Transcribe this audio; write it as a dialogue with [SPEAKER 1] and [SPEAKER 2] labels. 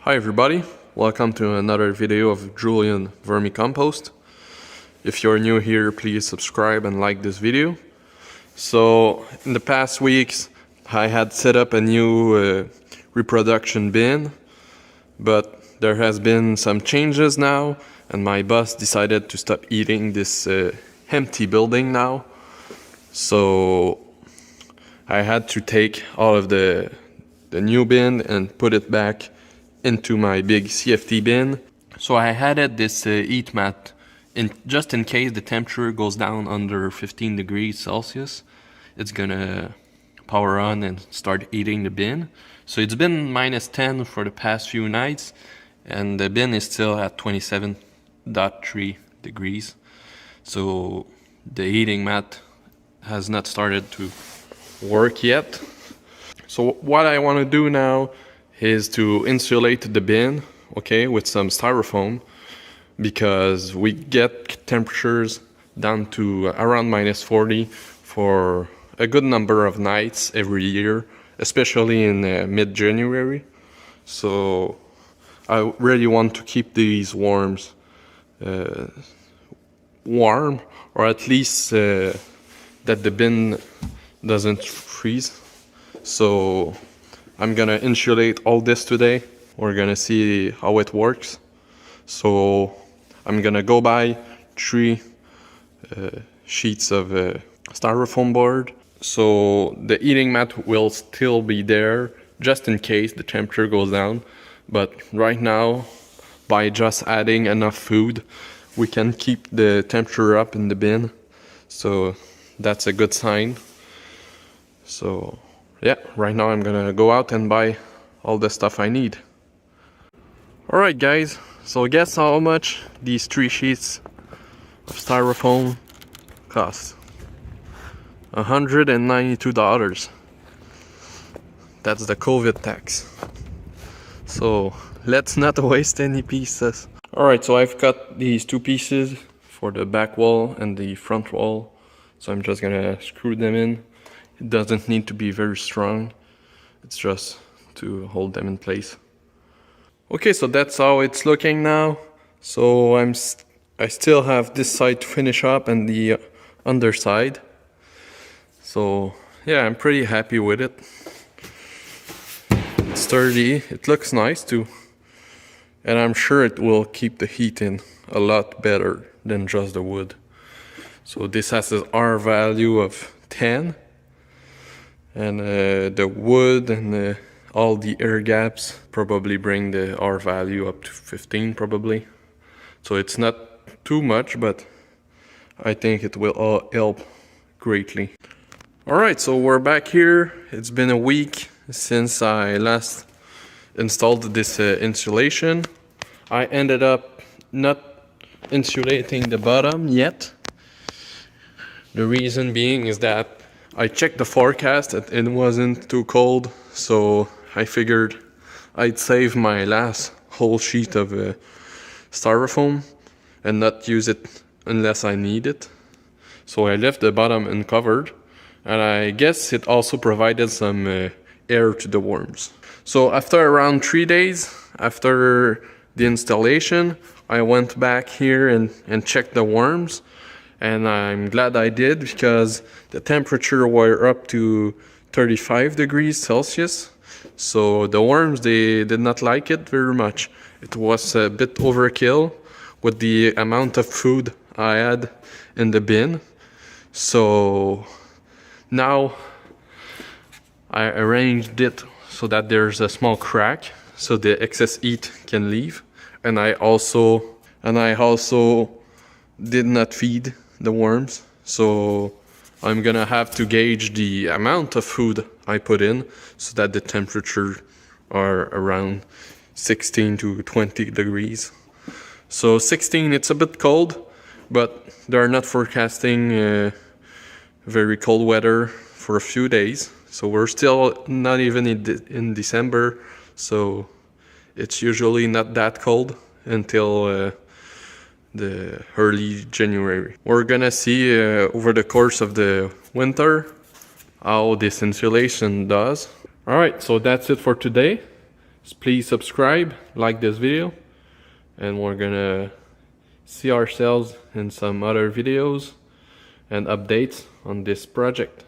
[SPEAKER 1] Hi everybody, welcome to another video of Julian Vermicompost. If you're new here, please subscribe and like this video. So in the past weeks I had set up a new reproduction bin, but there has been some changes now and my boss decided to stop eating this empty building now. So I had to take all of the new bin and put it back into my big CFT bin. So I added this heat mat just in case the temperature goes down under 15 degrees Celsius. It's gonna power on and start heating the bin. So it's been -10 for the past few nights and the bin is still at 27.3 degrees. So the heating mat has not started to work yet. So what I want to do now is to insulate the bin, okay, with some styrofoam, because we get temperatures down to around -40 for a good number of nights every year, especially in mid-January. So I really want to keep these worms warm, or at least that the bin doesn't freeze. So I'm gonna insulate all this today. We're gonna see how it works. So I'm gonna go buy 3 sheets of styrofoam board. So the heating mat will still be there just in case the temperature goes down. But right now, by just adding enough food, we can keep the temperature up in the bin. So that's a good sign. So yeah, right now I'm gonna go out and buy all the stuff I need. Alright guys, so guess how much these 3 sheets of styrofoam cost? $192. That's the COVID tax. So let's not waste any pieces. Alright, so I've cut these 2 pieces for the back wall and the front wall. So I'm just gonna screw them in. It doesn't need to be very strong. It's just to hold them in place. Okay, so that's how it's looking now. So I still have this side to finish up and the underside. So yeah, I'm pretty happy with it. It's sturdy. It looks nice too. And I'm sure it will keep the heat in a lot better than just the wood. So this has an R value of 10. And the wood and all the air gaps probably bring the R value up to 15 probably. So it's not too much, but I think it will all help greatly. Alright, so we're back here. It's been a week since I last installed this insulation. I ended up not insulating the bottom yet. The reason being is that I checked the forecast and it wasn't too cold, so I figured I'd save my last whole sheet of styrofoam and not use it unless I need it. So I left the bottom uncovered, and I guess it also provided some air to the worms. So after around 3 days after the installation, I went back here and checked the worms. And I'm glad I did, because the temperature were up to 35 degrees Celsius. So the worms, they did not like it very much. It was a bit overkill with the amount of food I had in the bin. So now I arranged it so that there's a small crack so the excess heat can leave. And I also did not feed the worms, so I'm gonna have to gauge the amount of food I put in so that the temperature are around 16 to 20 degrees. So 16, it's a bit cold, but they're not forecasting very cold weather for a few days. So we're still not even in December, so it's usually not that cold until the early January. We're gonna see over the course of the winter how this insulation does. Alright, so that's it for today. please subscribe, like this video, and we're gonna see ourselves in some other videos and updates on this project.